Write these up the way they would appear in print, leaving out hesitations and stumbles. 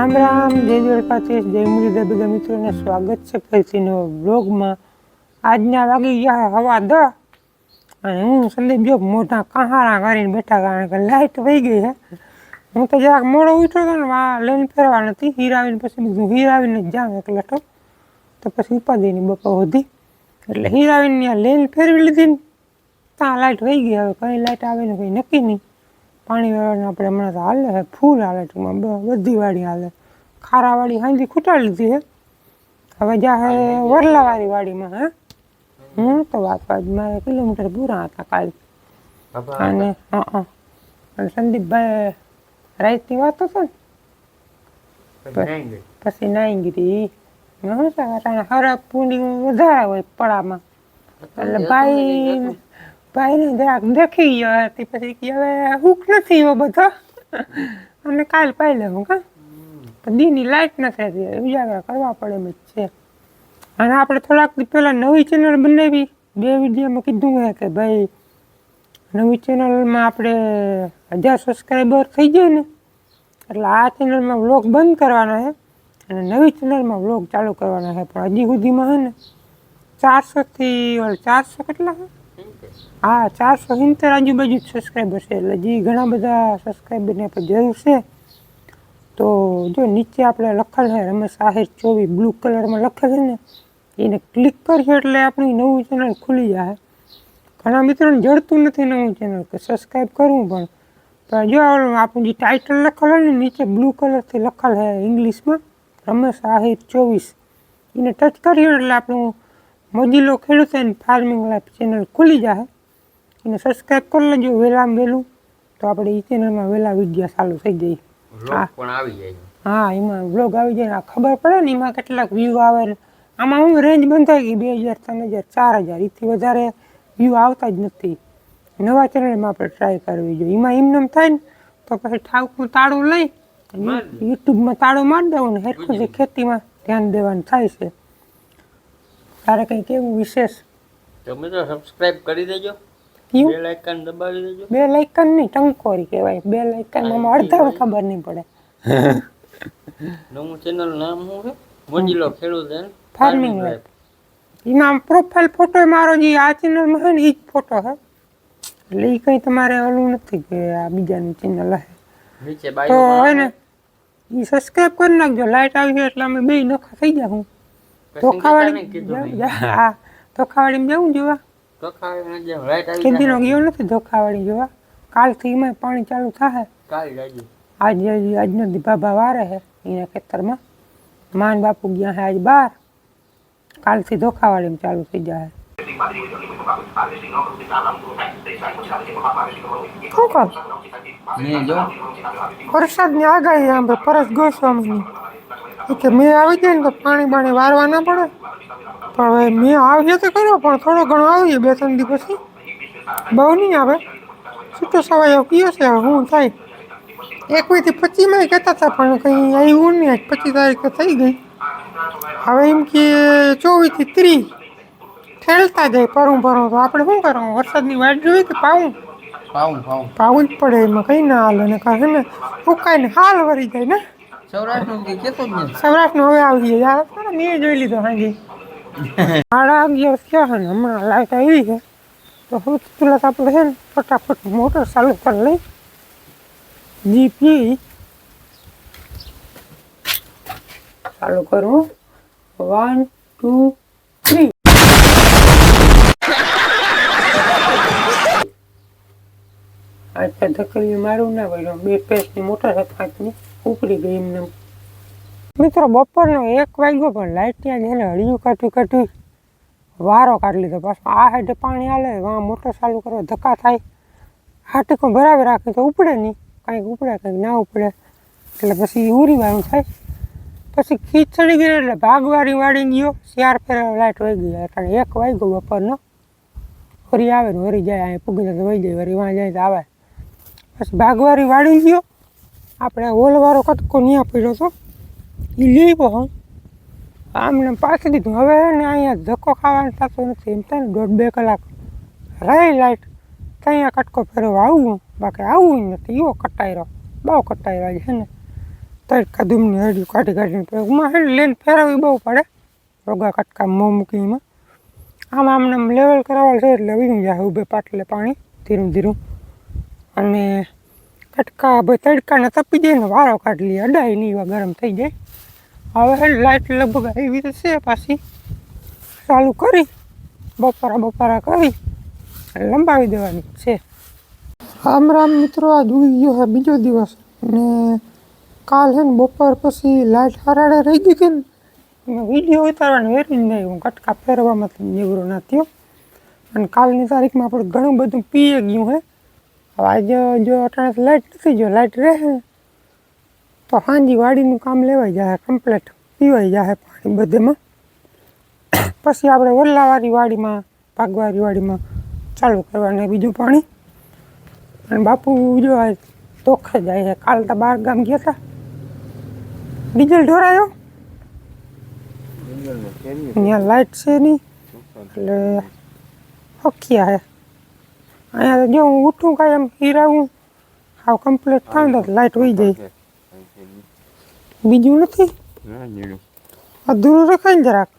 રામ રામ, જય દ્વારકાધીશ, જય મુરલીધર બધા મિત્રોને સ્વાગત છે ફરીથી નવા બ્લોગમાં। આજના વાગી ગયા હવા 10 અને હું સંદીપ જો મોટા કહારા કરીને બેઠા, કારણ કે લાઇટ વહી ગઈ છે। હું તો જરાક મોડો ઉઠ્યો હતો ને, લઈને ફેરવા નથી હીરાવીને, પછી બીજું હીરાવીને જ જાઉં એકલા તો પછી ઉપાધિની બપા વધી, એટલે હીરાવીને ત્યાં લઈને ફેરવી લીધી ને ત્યાં લાઇટ વહી ગઈ। હવે કઈ લાઇટ આવે ને કંઈ નક્કી નહીં। પાણી વાળાને આપણે હમણાં તો હાલે છે ફૂલ હાલે, ટૂંકમાં બધી વાડી હાલે। ખારાવાળી હાંજી ખૂટાડી લીધી છે, હવે જા વરલાવાળી વાડીમાં। હે હું તો વાત મારે કિલોમીટર પૂરા હતા કાલ, અને અને સંદીપભાઈ રાઈતની વાત હતો ને પછી નાઈ ગઈ શું છે હરક પૂંડી વધારે હોય પડામાં, એટલે ભાઈને જરાક દેખી ગયો હતી, પછી કે હવે હુક નથી એવો બધો અને કાલ પાઈ લેવું કા દીની લાઈટ નથી, ઉજાગરા કરવા પડે એમ જ છે। અને આપણે થોડાક દી પહેલાં નવી ચેનલ બનાવી, 2 વિડીયોમાં કીધું છે કે ભાઈ નવી ચેનલમાં આપણે 1000 સબસ્ક્રાઈબર થઈ જાય ને એટલે આ ચેનલમાં વ્લોગ બંધ કરવાના છે અને નવી ચેનલમાં વ્લોગ ચાલુ કરવાના છે। પણ હજી સુધીમાં છે ને 400 કેટલા છે? હા 470 આજુબાજુ સબસ્ક્રાઈબર છે, એટલે જે ઘણા બધા સબસ્ક્રાઈબરની આપણે જરૂર છે। તો જો નીચે આપણે લખેલ છે રમેશ આહિર 24 બ્લુ કલરમાં લખેલ છે ને, એને ક્લિક કરીએ એટલે આપણી નવું ચેનલ ખુલી જાય। ઘણા મિત્રોને જડતું નથી નવું ચેનલ કે સબસ્ક્રાઈબ કરવું, પણ જો આપણું જે ટાઇટલ લખેલ હોય ને નીચે બ્લુ કલરથી લખેલ છે ઇંગ્લિશમાં રમેશ આહિર 24, એને ટચ કરીએ એટલે આપણું મોજીલો ખેડૂત એન્ડ ફાર્મિંગ લાઈફ ચેનલ ખુલી જાય। એને સબસ્ક્રાઈબ કરી લેજો વહેલામાં વહેલું, તો આપણે એ ચેનલમાં વહેલા વિડીયો ચાલુ થઈ જાય। હા એમાં બ્લોગ આવી જાય, ખબર પડે ને એમાં કેટલાક વ્યૂ આવે। આમાં હું રેન્જ બંધાઈ ગઈ 2000, 3000, 4000, એથી વધારે વ્યૂ આવતા જ નથી। નવા ચેનલમાં આપણે ટ્રાય કરવી જોઈએ, એમાં એમને થાય ને તો પછી ઠાવકનું તાળું લઈ યુટ્યુબમાં તાળું મારી દેવું ને હેરખું જે ખેતીમાં ધ્યાન દેવાનું થાય છે। તારે કંઈ કેવું વિશેષ? તમે તો સબસ્ક્રાઇબ કરી દેજો, બેલ આઇકન દબાવી દેજો। બેલ આઇકન નહીં, ટંકોરી કહેવાય, બેલ આઇકન અડધા ખબર નહીં પડે। નવું ચેનલ નામ શું છે? મોજીલો ખેડૂત એન્ડ ફાર્મિંગ લાઈફ। એમાં પ્રોફાઇલ ફોટો મારો જે આ ચેનલમાં છે ને એ જ ફોટો છે, એટલે એ કંઈ તમારે ઓલું નથી કે આ બીજાની ચેનલ છે। નીચે તો બાયો હે ને એ સબસ્ક્રાઈબ કરી નાખજો, લાઇટ આવી છે એટલે અમે બે નખા થઈ ગયા। હું ધોખાવાળી હા ધોખાવાળીમાં જવું જોવા, ખેતીનો ગયો નથી ધોખાવાળી જોવા। કાલથી એમાં પાણી ચાલુ થાય, આજનો દીભાભા વારે છે એના ખેતરમાં, માન બાપુ ગયા છે આજ બહાર, કાલથી ધોખાવાળીમાં ચાલુ થઈ જાય। શું કર વરસાદની આગાહી આમ પરસ ગોસ્વામીની કે મેં આવી જાય ને તો પાણી બાણી વારવા ના પડે, પણ હવે મેં આવીએ તો કર્યો પણ થોડો ઘણો આવીએ 2-3 દી પછી, બહુ નહીં આવે, છૂટો સવાયો કયો છે હવે શું થાય। 21 થી 25 કહેતા હતા પણ કંઈ આવ્યું નહીં, 25 તારીખે થઈ ગઈ, હવે એમ કે 24 થી 30 ઠેલતા જાય પરું તો આપણે શું કરવું? વરસાદની વાટ જોઈ કે પાવું જ પડે, એમાં કંઈ ના હાલે ને કાંઈ ને ઉકાઈને હાલ વરી જાય ને। સૌરાષ્ટ્રનું હવે આવી જાય મેં જોઈ લીધો હાજી 11:30 થયા છે ને હમણાં લાઇટ આવી છે, તો સૌથી પહેલાં તો આપણે છે ને ફટાફટ મોટર ચાલુ કરી લઈ, જીપી ચાલુ કરવું, 1 2 3 આજકાલ ધકલીઓ મારું ના પડ્યો, 2 પેસની મોટર છે 5ની ઉપડી ગઈ એમને। મિત્રો બપોરનો 1 વાગ્યો પણ લાઇટ ત્યાં જઈને હળિયું કાઢી વારો કાઢી લીધો પાછો। આ સાઈડે પાણી હાલે, વાં મોટર ચાલુ કરો ધક્કા થાય, હાટીકો ભરાવી રાખે તો ઉપડે નહીં, કંઈક ઉપડે કંઈક ના ઉપડે, એટલે પછી ઉરીવાનું થાય। પછી ખીચ ચડી ગઈ એટલે ભાગવારી વાળી ગયો, 4 ફેરા લાઇટ વહી ગઈ, એટલે 1 વાગ્યો બપોરનો, વરી આવે ને વરી જાય, અહીં પૂગી તો વહી જાય, વરી વાં જાય તો આવે, પછી ભાગવારી વાળી ગયો। આપણે હોલવાળો કટકો ત્યાં પડ્યો હતો એ લેવો હું આમને પાછી દીધું, હવે ને અહીંયા ધક્કો ખાવાનું થતો નથી, એમ થાય ને 1.5-2 કલાક રહી લાઇટ તો અહીંયા કટકો ફેરવા આવવું, બાકી આવવું નથી, એવો કટાયરો બહુ કટાયરો છે ને। તડકા ધૂમની હળિયું કાઢીને એમાં છે ને લઈને ફેરવવી બહુ પડે રોગા કટકા મોં મૂકીમાં આમ લેવલ કરાવવા છે એટલે વીણું જાય ઊભે પાટલે પાણી ધીરું ધીરું અને કટકા ભાઈ તડકાને તપી જાય ને વારો કાઢી લઈએ અડાઈ નહીં એવા ગરમ થઈ જાય હવે લાઇટ લગભગ એવી તો છે પાછી ચાલુ કરી બપોરા કરી લંબાવી દેવાની છે. રામ મિત્રો, આજ ઉગી ગયો છે બીજો દિવસ ને કાલ છે ને બપોર પછી લાઇટ હરાડે રહી ગઈ હતી ને વિડીયો ઉતારવાનું વેરીને નહીં હું કટકા ફેરવામાં નિવરો ના થયો અને કાલની તારીખમાં આપણે ઘણું બધું પીએ ગયું છે. હવે આજે જો અટાણે લાઇટ નથી જો લાઇટ રહે તો સાંજી વાડીનું કામ લેવાઈ જાય કમ્પ્લેટ પીવાઈ જાય પાણી બધેમાં પછી આપણે વલ્લાવાળી વાડીમાં ભાગવાળી વાડીમાં ચાલુ કરવાનું બીજું પાણી અને બાપુ જો ધોખે જાય છે. કાલ તો 12 ગામ ગયા હતા ડીઝલ ઢોરાયો અહીંયા લાઇટ છે નહીં એટલે હક્યા હે અહીંયા તો જો હું ઉઠું કાંઈ એમ હીરાવું હાવ કમ્પ્લીટ થાય ને તો લાઇટ વહી જાય બીજું નથી અધૂરું રખાય ને જરાક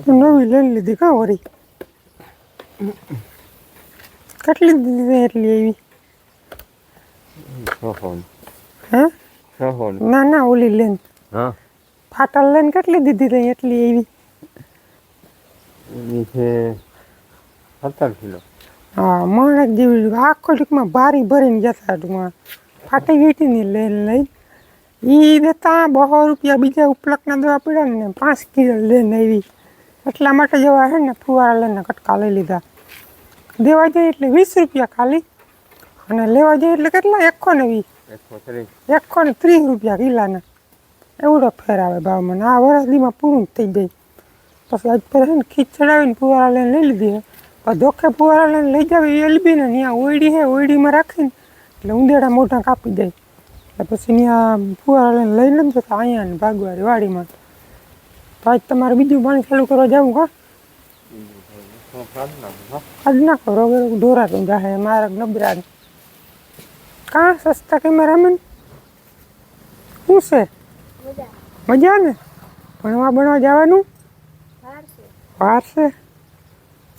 નવી લઈ લીધી કાં વળી કેટલી દીધી એટલી એવી હે ના ઓલી લેન ફાટલ લેન કેટલી દીધી હતી એટલી એવી 17 કિલો. હા માણસ જેવી આખો ટૂંકમાં ભારી ભરીને જતા ટૂંકમાં ફાટી ગઈ હતી ને લઈ એ દેતા 200 રૂપિયા બીજા ઉપલકના દેવા પડ્યા ને 5 કિલો લઈને આવી એટલા માટે જવા છે ને ફુવારા લઈને કટકા લઈ લીધા દેવા જાય એટલે 20 રૂપિયા ખાલી અને લેવા જાય એટલે કેટલા 130 રૂપિયા કિલાના એવડો ફેર આવે ભાવમાં આ વરસદીમાં પૂરું થઈ જાય પછી આજ પર છે ને ખીચ ચડાવીને ફુવારા લઈને લઈ લીધી પણ ધોખે ફુવારા લઈને લઈ જાવી એલબી ને ત્યાં ઓયડી છે ઓયડીમાં રાખીને એટલે ઉંદેડા મોઢા કાપી જાય એટલે પછી ત્યાં ફુવારા લઈને લઈ નથી જતા અહીંયા ને ભાગવાળી વાડીમાં તો આજ તમારે બીજું પાણી ચાલુ કરવા જવું કાં આજ નાખો રોગે ઢોરાતું જાહે મારા નબરા કાં સસ્તા કેમેરામેન શું છે મજા ને ભણવા બનવા જવાનું વાર છે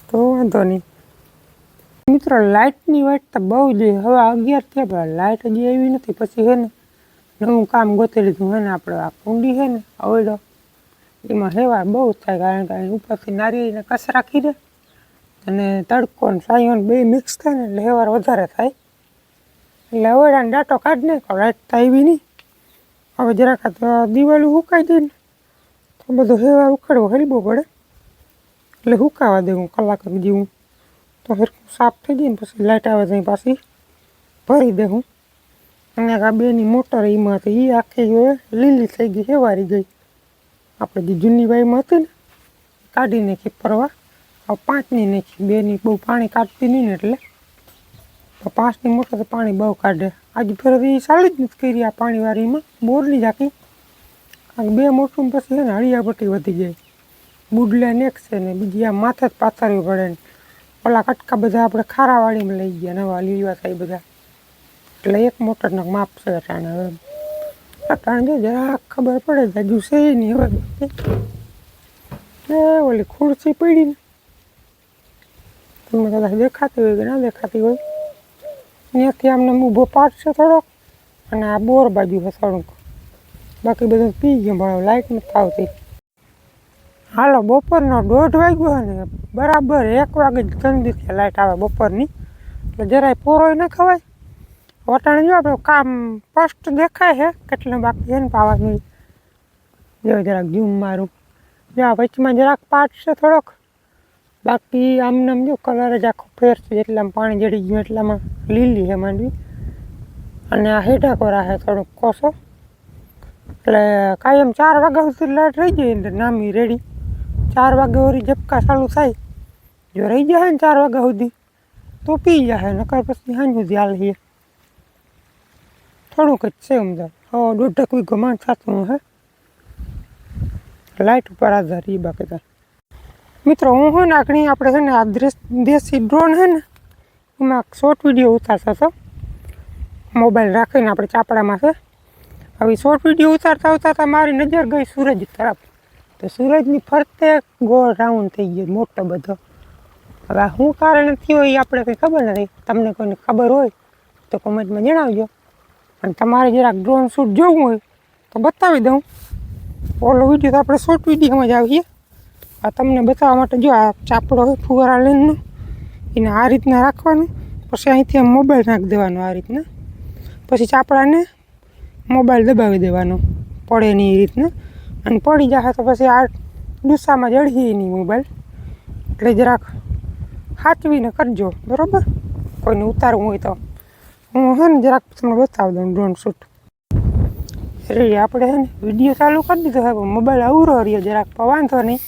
તો વાંધો નહીં મિત્રો. લાઇટની વાટ તો બહુ જોઈએ હવે 11 થયા પણ લાઇટ હજી એવી નથી પછી છે ને નવું કામ ગોતી લીધું છે ને આપણે આ કુંડી છે ને અવડો એમાં હેવાર બહુ થાય કારણ કે ઉપરથી નારિયેળીને કસ રાખી દે અને તડકો ને સાયો બે મિક્સ થાય ને એટલે હેવાર વધારે થાય એટલે અવડાને ડાટો કાઢી નાખો લાઇટ તો આવી નહીં હવે જરાક તો દિવાળી સુકાઈ જાય ને તો બધો હેવાર ઉખાડવો હલવો પડે એટલે સુકાવા દેવું કલાક જેવું તો હરખું સાફ થઈ જાય ને પછી લાઇટ આવે ત્યાં પાછી ભરી દેવું અને આ બેની મોટર એમાં હતી એ આખી લીલી થઈ ગઈ હેવારી ગઈ આપણે જે જૂની વાઈમાં હતી ને કાઢી નાખી પરવા હવે 5ની નાખી 2ની બહુ પાણી કાઢતી નહીં ને એટલે તો 5ની મોટર પાણી બહુ કાઢે આજે ફેરથી ચાલી જ નથી કરી આ પાણીવાળીમાં બોરની જાકી કારણ 2 મોટરમાં પછી છે ને હળિયાપટ્ટી વધી જાય બુડલે નેક છે ને બીજી આ માથે જ પાથરવી પડે ને ઓલા કટકા બધા આપણે ખારાવાળીમાં લઈ ગયા નવા લીલવા થાય બધા એટલે 1 મોટરનો માપ છે અટાણે હવે અટાણે જરાક ખબર પડે હજુ છે નહીં હવે એ ઓલી ખુરશી પડી ને તમને કદાચ દેખાતી હોય કે ના દેખાતી હોય ત્યાંથી આમને ઊભો પાટ છે થોડોક અને આ બોર બાજુ છે થોડુંક બાકી બધું પી ગયું પણ લાઇટ નથી આવતી. હાલો બપોરનો 1:30 વાગ્યો હોય ને બરાબર 1 વાગે જ ઠંડી લાઇટ આવે બપોરની એટલે જરાય પોરોય ન ખવાય. વટાણે જો આપણે કામ સ્પષ્ટ દેખાય છે કેટલું બાકી છે ને પાવાનું જો જરાક ઝૂમ મારું જો વચમાં જરાક પાટ છે થોડોક બાકી આમને આમ જો કલર જ આખો ફેર છે જેટલામાં પાણી જડી ગયું એટલામાં લીલી છે માંડવી અને આ હેઠા કોરા છે થોડોક કોસો એટલે કાયમ 4 વાગ્યા સુધી લાઇટ રહી જાય અંદર નામી રેડી 4 વાગે વળી ઝપકા ચાલુ થાય જો રહી જાય ને 4 વાગ્યા સુધી તો પી જાય નકર પછી સાંજ સુધી હાલીએ થોડુંક જ છે અમદાવાદ 1.5 વીઘો માંડ થતું હે લાઇટ ઉપર આધાર એ બાકી થાય. મિત્રો હું હોય ને આગળ આપણે છે ને આ દેશી ડ્રોન છે ને એમાં શોર્ટ વિડીયો ઉતારતો હતો મોબાઈલ રાખીને આપણે ચાપડામાં છે હવે શોર્ટ વિડીયો ઉતારતા ઉતારતા મારી નજર ગઈ સૂરજ તરફ. તો સૂરજની ફરતે ગોળ રાઉન્ડ થઈ ગયો મોટો બધો. હવે શું કારણ થયું એ આપણે કંઈ ખબર નથી. તમને કોઈને ખબર હોય તો કોમેન્ટમાં જણાવજો. અને તમારે જરાક ડ્રોન શૂટ જોવું હોય તો બતાવી દઉં. ઓલો વિડીયો તો આપણે શોર્ટ વિડીયોમાં જ આવીએ. આ તમને બતાવવા માટે જો આ ચાપડો હોય ફુવારા લેનનો, એને આ રીતના રાખવાનું. પછી અહીંથી આમ મોબાઈલ નાખી દેવાનો આ રીતના. પછી ચાપડાને મોબાઈલ દબાવી દેવાનો પડે નહીં એ રીતના. અને પડી જશે તો પછી આ ડૂસામાં જડીએ નહીં મોબાઈલ. એટલે જરાક સાચવીને કરજો, બરાબર. કોઈને ઉતારવું હોય તો હું છે ને જરાક તમને બતાવી દઉં ડ્રોન શૂટ. રેડી આપણે છે ને વિડીયો ચાલુ કરી દીધો છે, પણ મોબાઈલ અવરો રહ્યો જરાક, પણ વાંધો નહીં.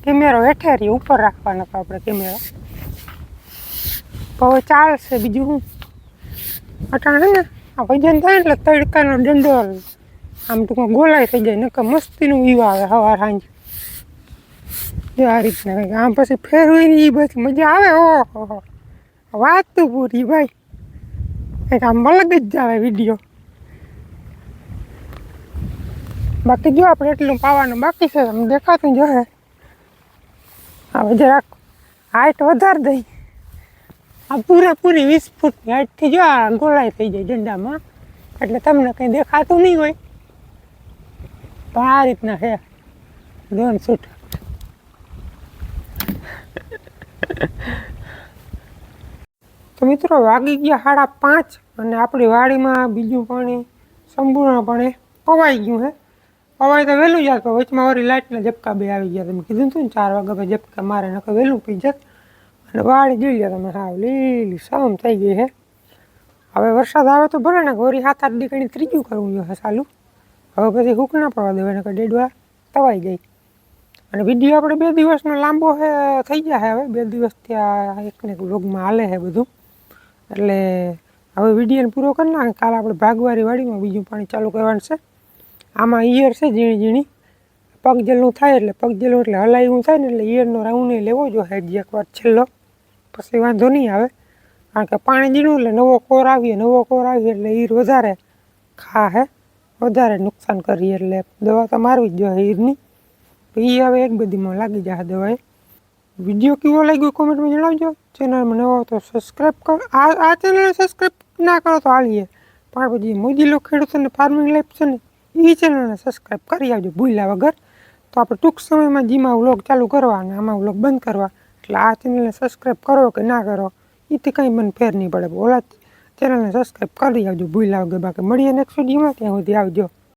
કેમેરો હેઠે રહ્યો, ઉપર રાખવાનો હતો આપણે કેમેરો. હવે ચાલશે બીજું શું. અટાણે ને આ વજન થાય એટલે તડકાનો દંડો આમ ટૂંકમાં ગોલાઈ થઈ જાય. નકર મસ્તીનું વ્યૂ આવે સવાર સાંજ. જો આ રીતના કંઈક આમ પછી ફેરવીને એ બધી મજા આવે. ઓહો વાત તો પૂરી ભાઈ, કંઈક આમ અલગ જ આવે વિડીયો. બાકી જો આપણે એટલું પાવાનું બાકી છે, આમ દેખાતું જોશે. હવે જરાક હાઈટ વધારી દઈ. આ પૂરેપૂરી 20 ફૂટની હાઈટથી જો આ ગોળાઈ થઈ જાય દંડામાં, એટલે તમને કંઈ દેખાતું નહીં હોય. પણ આ રીતના છે ડ્રોન શૂટ. તો મિત્રો વાગી ગયા 5:30 અને આપણી વાડીમાં બીજું પાણી સંપૂર્ણપણે પવાઈ ગયું છે. પવાય તો વહેલું જાય, પણ વચમાં વળી લાઇટના ઝપકા બે આવી ગયા. તમે કીધું હતું ને 4 વાગ્યા પછી ઝપકા મારે, નકર વહેલું પી જત. અને વાડી જોઈ લો તમે, સાવ લીલી સમ થઈ ગઈ છે. હવે વરસાદ આવે તો ભલે ને વળી 7-8 દીકરી ત્રીજું કરવું જોઈએ ચાલુ. હવે પછી હૂક ના પડવા દેવાય, નકર ડેડવા તવાઈ જાય. અને વિડીયો આપણે 2 દિવસનો લાંબો થઈ જાય. હવે 2 દિવસ ત્યાં એકને એક વ્લોગમાં હાલે છે બધું. એટલે હવે વિડીયોને પૂરો કરી નાખે. કાલે આપણે ભાગવારી વાડીમાં બીજું પાણી ચાલુ કરવાનું છે. આમાં ઈયર છે ઝીણી ઝીણી, પગ જેલનું થાય એટલે પગ જેલનું એટલે હલાયું થાય ને એટલે ઈયરનો રાઉન્ડ લેવો જોઈએ હજી એકવાર છેલ્લો, પછી વાંધો નહીં આવે. કારણ કે પાણી ઝીણું એટલે નવો કોર આવીએ એટલે ઈર વધારે ખા વધારે નુકસાન કરીએ. એટલે દવા તો મારવી જ જોઈએ ઈરની. એ હવે એક બધીમાં લાગી જશે દવાએ. વિડીયો કેવો લાગ્યો કોમેન્ટમાં જણાવજો. ચેનલમાં નવો તો સબસ્ક્રાઈબ કરો. આ ચેનલને સબસ્ક્રાઈબ ના કરો તો હાલીએ, પણ પછી મોદી લોકો ખેડૂતોને ફાર્મિંગ લાઈફ છે ને એ ચેનલને સબસ્ક્રાઈબ કરી આવજો ભૂલ્યા વગર. તો આપણે ટૂંક સમયમાં જીમાં વ્લોગ ચાલુ કરવા અને આમાં વ્લોગ બંધ કરવા. એટલે આ ચેનલને સબસ્ક્રાઈબ કરો કે ના કરો એથી કંઈ મને ફેર નહીં પડે. ઓલા ચેનલને સબસ્ક્રાઈબ કરી આવજો ભૂલ્યા વગર. બાકી મળીએ નેક્સ્ટ વિડીયોમાં, ત્યાં સુધી આવજો.